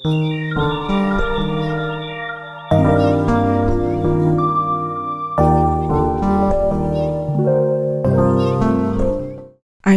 I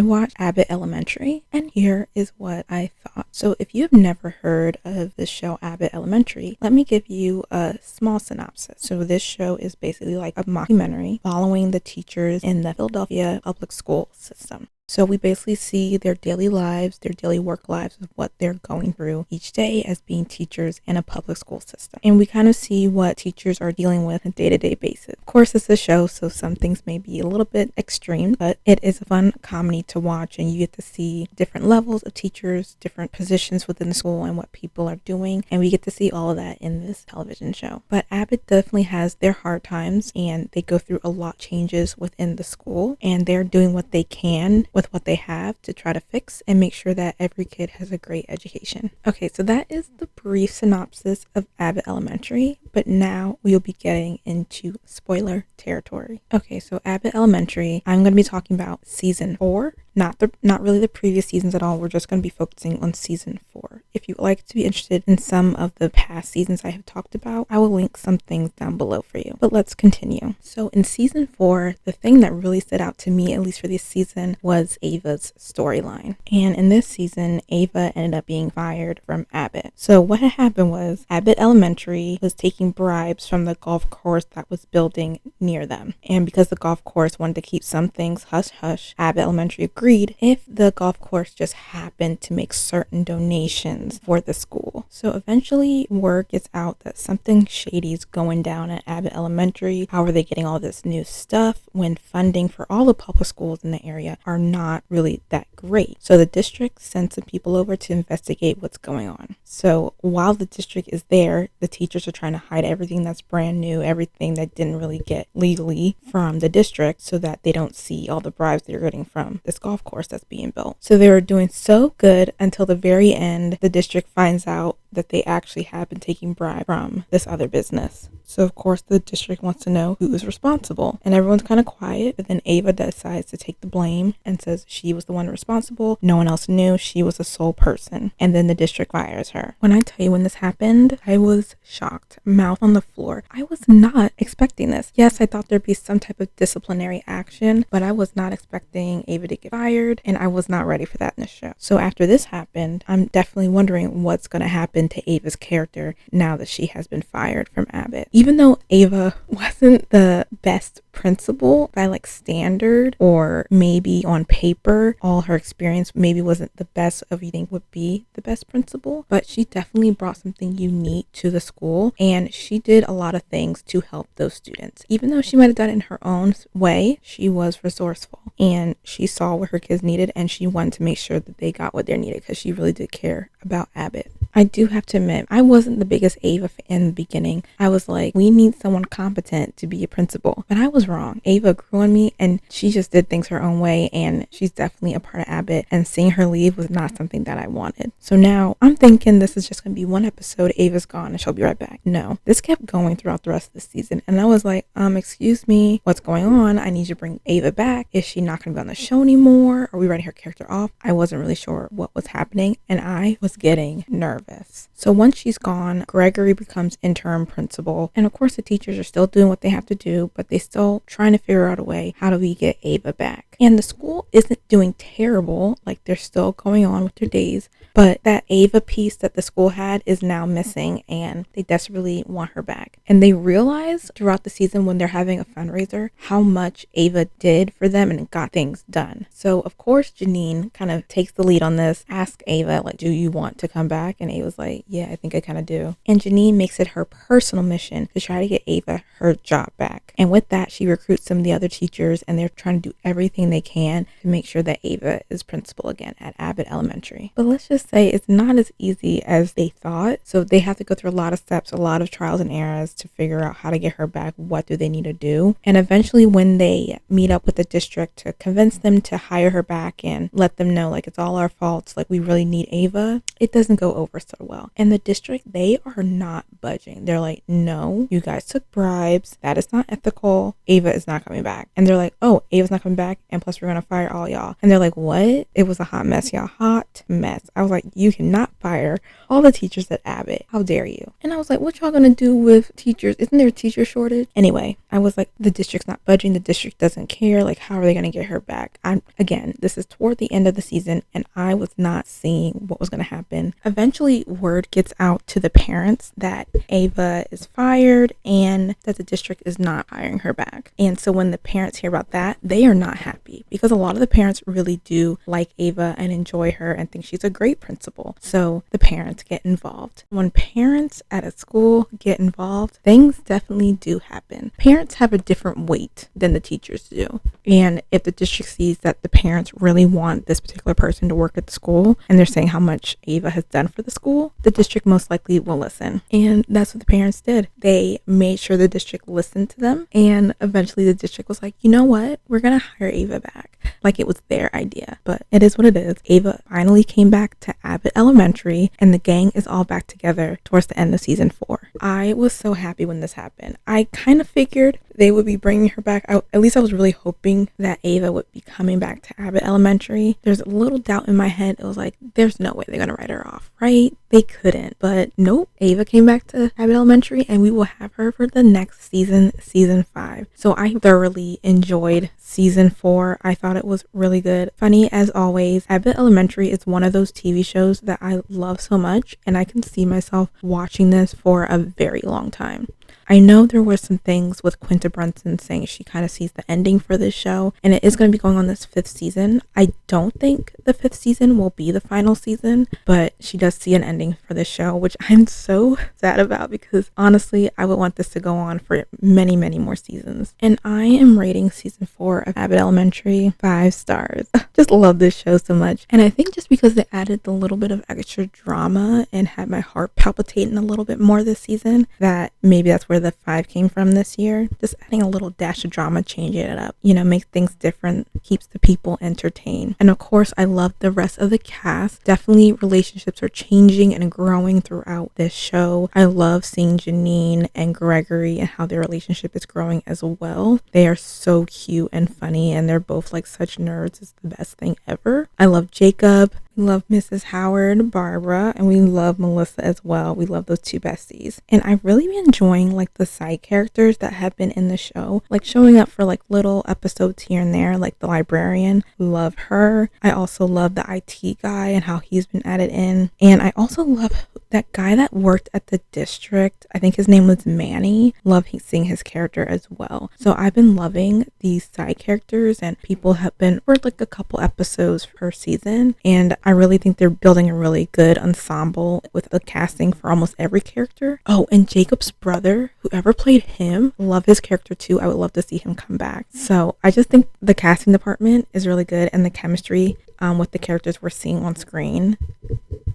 watched Abbott Elementary, and here is what I thought. So if you have never heard of the show Abbott Elementary, let me give you a small synopsis. So this show is basically like a mockumentary following the teachers in the Philadelphia public school system. So we basically see their daily lives, their daily work lives of what they're going through each day as being teachers in a public school system. And we kind of see what teachers are dealing with on a day-to-day basis. Of course, it's a show, so some things may be a little bit extreme, but it is a fun comedy to watch, and you get to see different levels of teachers, different positions within the school, and what people are doing. And we get to see all of that in this television show. But Abbott definitely has their hard times, and they go through a lot of changes within the school, and they're doing what they can with what they have to try to fix and make sure that every kid has a great education. Okay, so that is the brief synopsis of Abbott Elementary, but now we'll be getting into spoiler territory. Okay, so Abbott Elementary, I'm going to be talking about season 4, not really the previous seasons at all. We're just going to be focusing on season 4. If you'd like to be interested in some of the past seasons I have talked about, I will link some things down below for you. But let's continue. So in season 4, the thing that really stood out to me, at least for this season, was Ava's storyline. And in this season, Ava ended up being fired from Abbott. So what had happened was Abbott Elementary was taking bribes from the golf course that was building near them. And because the golf course wanted to keep some things hush-hush, Abbott Elementary agreed if the golf course just happened to make certain donations for the school. So eventually word gets out that something shady is going down at Abbott Elementary. How are they getting all this new stuff when funding for all the public schools in the area are not really that great? So the district sends some people over to investigate what's going on. So while the district is there, the teachers are trying to hide everything that's brand new, everything that didn't really get legally from the district, so that they don't see all the bribes they're getting from this golf course that's being built. So they were doing so good until the very end. The district finds out that they actually have been taking bribes from this other business. So of course the district wants to know who is responsible, and everyone's kind of quiet, but then Ava decides to take the blame and says she was the one responsible. No one else knew. She was the sole person, and then the district fires her. When I tell you, when this happened, I was shocked, mouth on the floor. I was not expecting this. Yes, I thought there'd be some type of disciplinary action, but I was not expecting Ava to get fired, and I was not ready for that in the show. So after this happened, I'm definitely wondering what's going to happen to Ava's character now that she has been fired from Abbott. Even though Ava wasn't the best principal by like standard, or maybe on paper all her experience maybe wasn't the best of you think would be the best principal, but she definitely brought something unique to the school, and she did a lot of things to help those students. Even though she might have done it in her own way, she was resourceful, and she saw what her kids needed, and she wanted to make sure that they got what they needed, because she really did care about Abbott. I do have to admit, I wasn't the biggest Ava fan in the beginning. I was like, we need someone competent to be a principal. But I was wrong. Ava grew on me, and she just did things her own way, and she's definitely a part of Abbott, and seeing her leave was not something that I wanted. So now I'm thinking this is just going to be one episode, Ava's gone, and she'll be right back. No, this kept going throughout the rest of the season, and I was like, excuse me, what's going on? I need you to bring Ava back. Is she not going to be on the show anymore? Are we writing her character off? I wasn't really sure what was happening, and I was getting nervous. So once she's gone, Gregory becomes interim principal, and of course the teachers are still doing what they have to do, but they still trying to figure out a way, how do we get Ava back? And the school isn't doing terrible, like they're still going on with their days, but that Ava piece that the school had is now missing, and they desperately want her back. And they realize throughout the season when they're having a fundraiser how much Ava did for them and got things done. So of course Janine kind of takes the lead on this, asks Ava, like, do you want to come back? And Ava's like, yeah, I think I kind of do. And Janine makes it her personal mission to try to get Ava her job back. And with that, she recruits some of the other teachers, and they're trying to do everything they can to make sure that Ava is principal again at Abbott Elementary. But let's just say it's not as easy as they thought. So they have to go through a lot of steps, a lot of trials and errors to figure out how to get her back. What do they need to do? And eventually when they meet up with the district to convince them to hire her back and let them know, like, it's all our faults, like we really need Ava, it doesn't go over over so well. And the district, they are not budging. They're like, no, you guys took bribes. That is not ethical. Ava is not coming back. And they're like, oh, Ava's not coming back. And plus we're going to fire all y'all. And they're like, what? It was a hot mess, y'all. Hot mess. I was like, you cannot fire all the teachers at Abbott. How dare you? And I was like, what y'all going to do with teachers? Isn't there a teacher shortage? Anyway, I was like, the district's not budging. The district doesn't care. Like, how are they going to get her back? Again, this is toward the end of the season and I was not seeing what was going to happen. Eventually, word gets out to the parents that Ava is fired and that the district is not hiring her back. And so when the parents hear about that, they are not happy because a lot of the parents really do like Ava and enjoy her and think she's a great principal. So the parents get involved. When parents at a school get involved, things definitely do happen. Parents have a different weight than the teachers do. And if the district sees that the parents really want this particular person to work at the school and they're saying how much Ava has done for the school, the district most likely will listen. And that's what the parents did. They made sure the district listened to them. And eventually the district was like, you know what? We're going to hire Ava back. Like it was their idea. But it is what it is. Ava finally came back to Abbott Elementary and the gang is all back together towards the end of season 4. I was so happy when this happened. I kind of figured they would be bringing her back. At least I was really hoping that Ava would be coming back to Abbott Elementary. There's a little doubt in my head. It was like, there's no way they're going to write her off, right? They couldn't. But nope, Ava came back to Abbott Elementary and we will have her for the next season, season 5. So I thoroughly enjoyed season 4. I thought it was really good. Funny as always. Abbott Elementary is one of those TV shows that I love so much and I can see myself watching this for a very long time. I know there were some things with Quinta Brunson saying she kind of sees the ending for this show and it is going to be going on this 5th season. I don't think the 5th season will be the final season, but she does see an ending for this show, which I'm so sad about because honestly, I would want this to go on for many, many more seasons. And I am rating season 4 of Abbott Elementary 5 stars. Just love this show so much. And I think just because they added the little bit of extra drama and had my heart palpitating a little bit more this season, that maybe that's where the 5 came from this year. Just adding a little dash of drama, changing it up, makes things different, keeps the people entertained. And of course, I love the rest of the cast. Definitely relationships are changing and growing throughout this show. I love seeing Janine and Gregory and how their relationship is growing as well. They are so cute and funny and they're both like such nerds. It's the best thing ever. I love Jacob. We love Mrs. Howard, Barbara, and we love Melissa as well. We love those two besties. And I've really been enjoying like the side characters that have been in the show, like showing up for like little episodes here and there, like the librarian. Love her. I also love the IT guy and how he's been added in. And I also love that guy that worked at the district. I think his name was Manny. Love seeing his character as well. So I've been loving these side characters and people have been for like a couple episodes per season. And I really think they're building a really good ensemble with the casting for almost every character. Oh, and Jacob's brother, whoever played him, love his character too. I would love to see him come back. So I just think the casting department is really good and the chemistry with the characters we're seeing on screen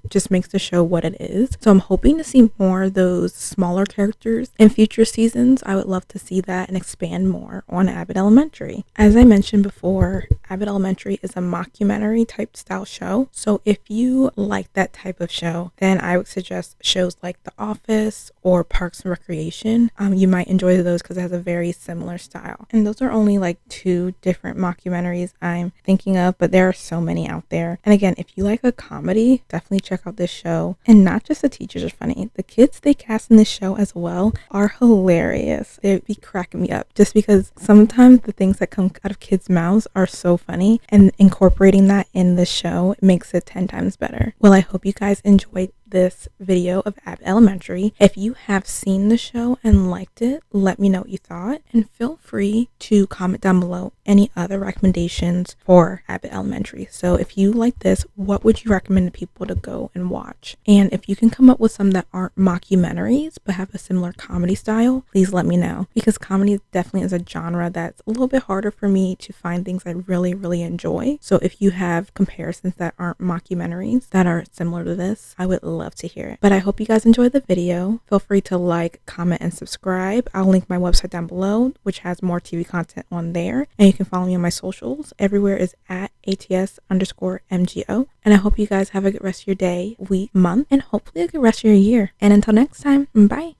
just makes the show what it is. So I'm hoping to see more of those smaller characters in future seasons. I would love to see that and expand more on Abbott Elementary. As I mentioned before, Abbott Elementary is a mockumentary type style show. So if you like that type of show, then I would suggest shows like The Office or Parks and Recreation. You might enjoy those because it has a very similar style. And those are only like 2 different mockumentaries I'm thinking of, but there are so many out there. And again, if you like a comedy, definitely check out this show. And not just the teachers are funny, the kids they cast in this show as well are hilarious. They'd be cracking me up just because sometimes the things that come out of kids' mouths are so funny, and incorporating that in the show makes it 10 times better. Well, I hope you guys enjoyed this video of Abbott Elementary. If you have seen the show and liked it, let me know what you thought, and feel free to comment down below any other recommendations for Abbott Elementary. So if you like this, what would you recommend to people to go and watch? And if you can come up with some that aren't mockumentaries but have a similar comedy style, please let me know, because comedy definitely is a genre that's a little bit harder for me to find things I really, really enjoy. So if you have comparisons that aren't mockumentaries that are similar to this, I would love love to hear it. But I hope you guys enjoyed the video. Feel free to like, comment, and subscribe. I'll link my website down below, which has more TV content on there. And you can follow me on my socials. Everywhere is at ATS_MGO. And I hope you guys have a good rest of your day, week, month, and hopefully a good rest of your year. And until next time, bye.